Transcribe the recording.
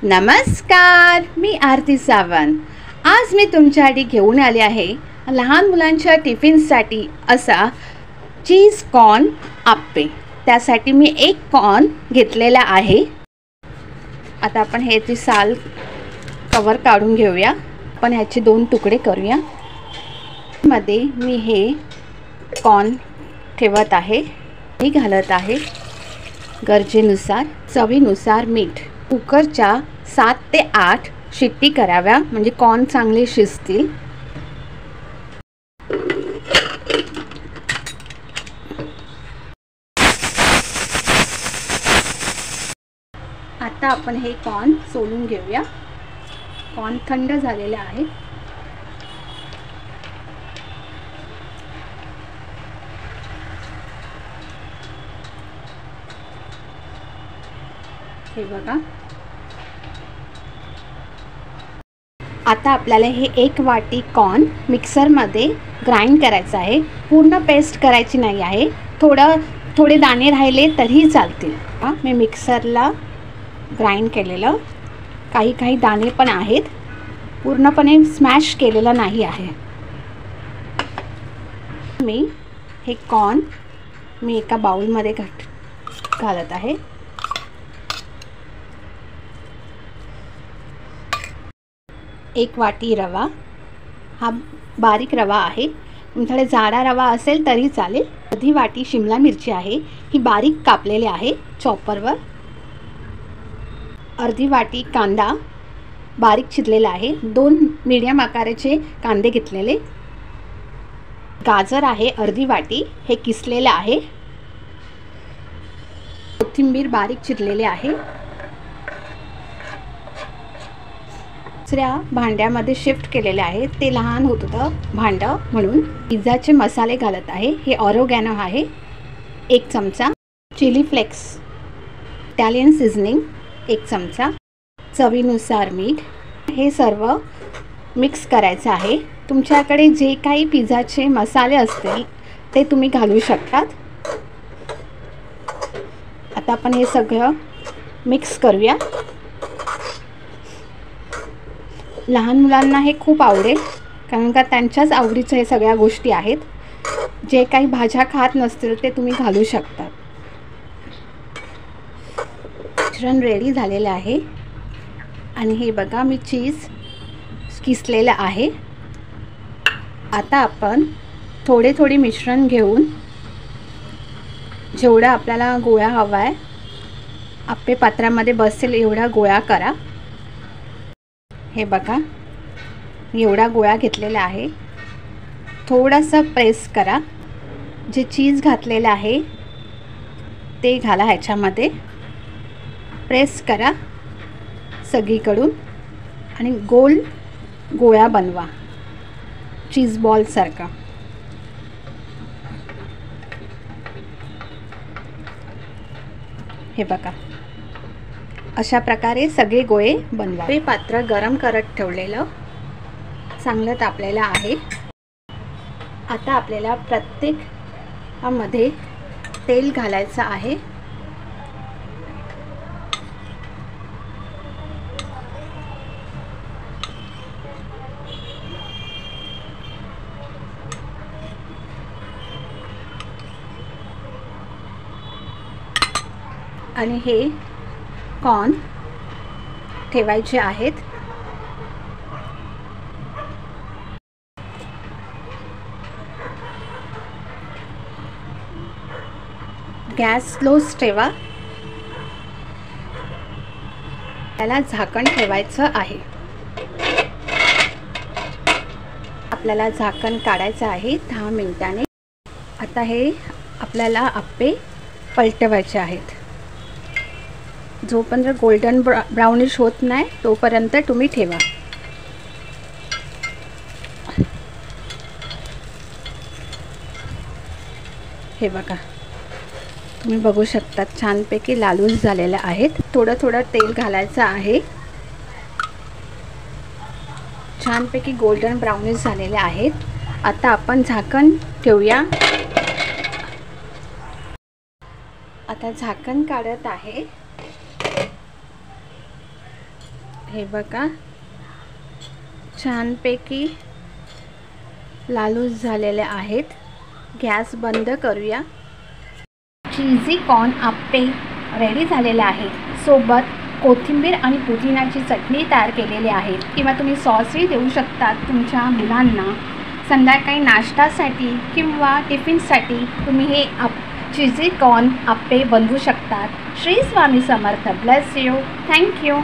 नमस्कार, मी आरती सावंत। आज मी तुमच्यासाठी घेऊन आले आहे लहान मुलांच्या टिफिनसाठी असा चीज कॉर्न आप्पे। त्यासाठी मी एक कॉर्न घेतलेला आहे। आता आपण ह्याची साल कवर काढून घेऊया। आपण ह्याचे दोन तुकडे करूया। मध्ये मी हे कॉर्न ठेवत आहे, मी घालत आहे गरजेनुसार, चवीनुसार मीठ। कुकरच्या 7 ते 8 शिट्टी कराव्या म्हणजे कॉर्न चांगले शिजतील। आता आपण हे कॉर्न सोलून घेऊया। कॉर्न थंड झालेले आहे। हे बघा, आता आपल्याला हे 1 वाटी कॉर्न मिक्सरमध्ये ग्राइंड करायचं आहे। पूर्ण पेस्ट करायची नाही आहे, थोडे दाणे राहिले तरी चालतील। मी मिक्सरला ग्राइंड केलेलं, काही दाणे पण आहेत, पूर्णपणे स्मॅश केलेलं नाही आहे। मी हे कॉर्न एका बाउलमध्ये घालत आहे। एक वाटी रवा, हा बारीक रवा आहे, तुमच्याकडे जाडा रवा असेल तरी चालेल। अर्धी वाटी शिमला मिरची आहे, ही बारीक कापलेली आहे चॉपरवर। अर्धी वाटी कांदा बारीक चिरलेला आहे, 2 मीडियम आकाराचे कांदे घेतलेले। गाजर आहे अर्धी वाटी, हे किसलेले आहे। कोथिंबीर बारीक चिरलेले आहे। दुसऱ्या भांड्यामध्ये शिफ्ट केलेले आहे, ते लहान होतं भांडं म्हणून। पिझ्झाचे मसाले घालत आहे, हे ऑरेगॅनो आहे 1 चमचा, चिली फ्लेक्स, इटालियन सीझनिंग 1 चमचा, चवीनुसार मीठ। हे सर्व मिक्स करायचं आहे। तुमच्याकडे जे काही पिझ्झाचे मसाले असतील ते तुम्ही घालू शकतात। आता आपण हे सगळं मिक्स करूया। लहान मुलांना हे खूप आवडेल, कारण का त्यांच्याच आवडीच्या हे सगळ्या गोष्टी आहेत। जे काही भाज्या खात नसतील ते तुम्ही घालू शकता। मिश्रण रेडी झालेलं आहे आणि हे बघा, मी चीज किसलेलं आहे। आता आपण थोडे मिश्रण घेऊन जेवढा आपल्याला गोळा हवा आहे, आप्पे पात्रामध्ये बसेल एवढा गोळा करा। हे बघा, मी एवढा गोळा घेतलेला आहे। थोडासा प्रेस करा, जे चीज घातलेलं आहे ते घाला ह्याच्यामध्ये, प्रेस करा सगळीकडून आणि गोल गोळा बनवा चीज बॉल सारखा। हे बघा, अशा प्रकारे सगळे गोळे बनवा। हे पात्र गरम करत ठेवलेलं चांगलं तापलेलं आहे। आता आपल्याला प्रत्येकामध्ये तेल घालायचं आहे। आणि हे कॉर्न ठेवायचे आहेत। गॅस स्लोच ठेवा। त्याला झाकण ठेवायचं आहे। आपल्याला झाकण काढायचं आहे 10 मिनिटांनी। आता हे आपल्याला आप्पे पलटवायचे आहेत। जोपर्यंत गोल्डन ब्राउनिश होत नाही तोपर्यंत तुम्ही ठेवा। हे बघा, तुम्ही बघू शकता छानपैकी लालूस झालेले आहेत। थोडं तेल घालायचं आहे। छानपैकी गोल्डन ब्राउनिश झालेले आहेत। आता आपण झाकण ठेवूया। आता झाकण काढत आहे। हे बघा छानपैकी लालूस झालेले आहेत. गॅस बंद करूया. चीझी कॉर्न आप्पे रेडी झालेले आहेत. सोबत कोथिंबीर आणि पुदिन्याची चटणी तयार केलेली आहे किंवा तुम्ही सॉसही देऊ शकतात तुमच्या मुलांना. संध्याकाळी नाश्त्यासाठी किंवा टिफिनसाठी तुम्ही हे चीझी कॉर्न आप्पे बनवू शकतात. Shri Swami Samarth. Bless you. Thank you.